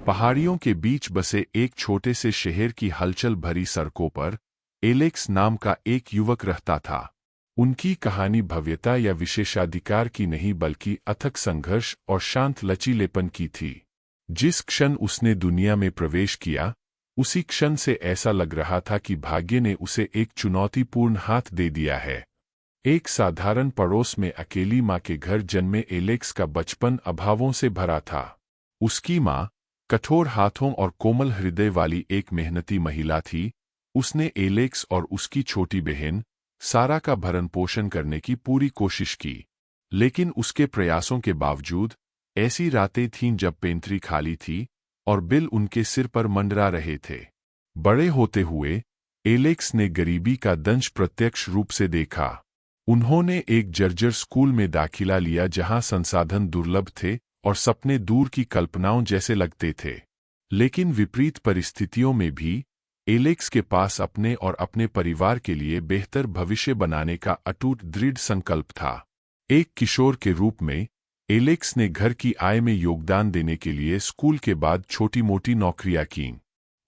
पहाड़ियों के बीच बसे एक छोटे से शहर की हलचल भरी सड़कों पर एलेक्स नाम का एक युवक रहता था। उनकी कहानी भव्यता या विशेषाधिकार की नहीं बल्कि अथक संघर्ष और शांत लचीलेपन की थी। जिस क्षण उसने दुनिया में प्रवेश किया, उसी क्षण से ऐसा लग रहा था कि भाग्य ने उसे एक चुनौतीपूर्ण हाथ दे दिया है। एक साधारण पड़ोस में अकेली माँ के घर जन्मे एलेक्स का बचपन अभावों से भरा था। उसकी माँ कठोर हाथों और कोमल हृदय वाली एक मेहनती महिला थी। उसने एलेक्स और उसकी छोटी बहन सारा का भरण पोषण करने की पूरी कोशिश की, लेकिन उसके प्रयासों के बावजूद ऐसी रातें थीं जब पेंट्री खाली थी और बिल उनके सिर पर मंडरा रहे थे। बड़े होते हुए एलेक्स ने गरीबी का दंश प्रत्यक्ष रूप से देखा। उन्होंने एक जर्जर स्कूल में दाखिला लिया जहां संसाधन दुर्लभ थे और सपने दूर की कल्पनाओं जैसे लगते थे। लेकिन विपरीत परिस्थितियों में भी एलेक्स के पास अपने और अपने परिवार के लिए बेहतर भविष्य बनाने का अटूट दृढ़ संकल्प था। एक किशोर के रूप में एलेक्स ने घर की आय में योगदान देने के लिए स्कूल के बाद छोटी-मोटी नौकरियां कीं।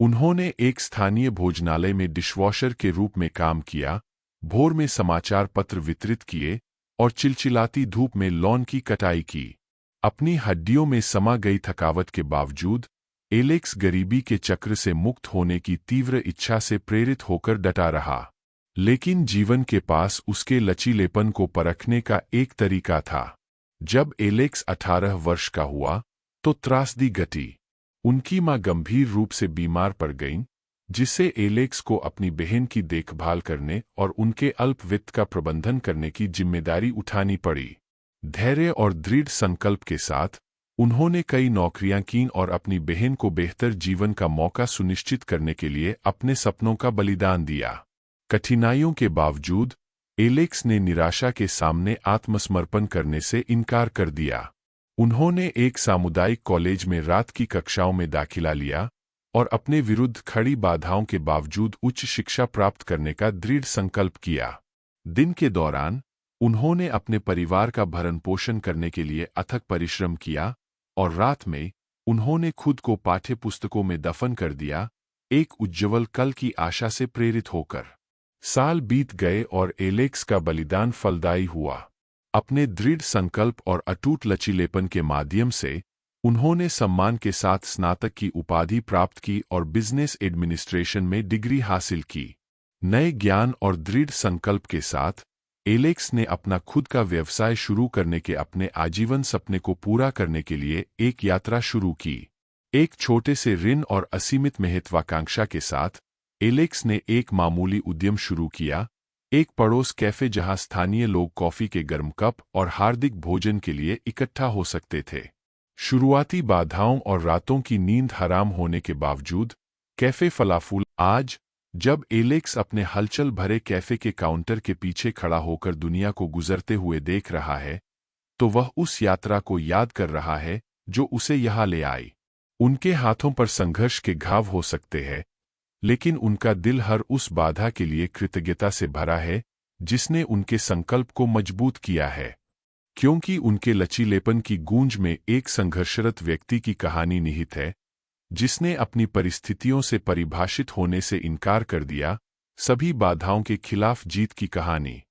उन्होंने एक स्थानीय भोजनालय में डिशवॉशर के रूप में काम किया, भोर में समाचार पत्र वितरित किए और चिलचिलाती धूप में लॉन की कटाई की। अपनी हड्डियों में समा गई थकावट के बावजूद एलेक्स गरीबी के चक्र से मुक्त होने की तीव्र इच्छा से प्रेरित होकर डटा रहा। लेकिन जीवन के पास उसके लचीलेपन को परखने का एक तरीका था। जब एलेक्स 18 वर्ष का हुआ तो त्रासदी घटी। उनकी मां गंभीर रूप से बीमार पड़ गईं, जिससे एलेक्स को अपनी बहन की देखभाल करने और उनके अल्प वित्त का प्रबंधन करने की जिम्मेदारी उठानी पड़ी। धैर्य और दृढ़ संकल्प के साथ उन्होंने कई नौकरियां कीं और अपनी बहन को बेहतर जीवन का मौका सुनिश्चित करने के लिए अपने सपनों का बलिदान दिया। कठिनाइयों के बावजूद एलेक्स ने निराशा के सामने आत्मसमर्पण करने से इनकार कर दिया। उन्होंने एक सामुदायिक कॉलेज में रात की कक्षाओं में दाखिला लिया और अपने विरुद्ध खड़ी बाधाओं के बावजूद उच्च शिक्षा प्राप्त करने का दृढ़ संकल्प किया। दिन के दौरान उन्होंने अपने परिवार का भरण पोषण करने के लिए अथक परिश्रम किया और रात में उन्होंने खुद को पाठ्य पुस्तकों में दफन कर दिया, एक उज्ज्वल कल की आशा से प्रेरित होकर। साल बीत गए और एलेक्स का बलिदान फलदायी हुआ। अपने दृढ़ संकल्प और अटूट लचीलेपन के माध्यम से उन्होंने सम्मान के साथ स्नातक की उपाधि प्राप्त की और बिजनेस एडमिनिस्ट्रेशन में डिग्री हासिल की। नए ज्ञान और दृढ़ संकल्प के साथ एलेक्स ने अपना खुद का व्यवसाय शुरू करने के अपने आजीवन सपने को पूरा करने के लिए एक यात्रा शुरू की। एक छोटे से ऋण और असीमित महत्वाकांक्षा के साथ एलेक्स ने एक मामूली उद्यम शुरू किया, एक पड़ोस कैफे जहां स्थानीय लोग कॉफी के गर्म कप और हार्दिक भोजन के लिए इकट्ठा हो सकते थे। शुरुआती बाधाओं और रातों की नींद हराम होने के बावजूद कैफे फला फूला। आज जब एलेक्स अपने हलचल भरे कैफे के काउंटर के पीछे खड़ा होकर दुनिया को गुजरते हुए देख रहा है, तो वह उस यात्रा को याद कर रहा है जो उसे यहाँ ले आई। उनके हाथों पर संघर्ष के घाव हो सकते हैं, लेकिन उनका दिल हर उस बाधा के लिए कृतज्ञता से भरा है जिसने उनके संकल्प को मजबूत किया है। क्योंकि उनके लचीलेपन की गूंज में एक संघर्षरत व्यक्ति की कहानी निहित है, जिसने अपनी परिस्थितियों से परिभाषित होने से इनकार कर दिया, सभी बाधाओं के खिलाफ जीत की कहानी।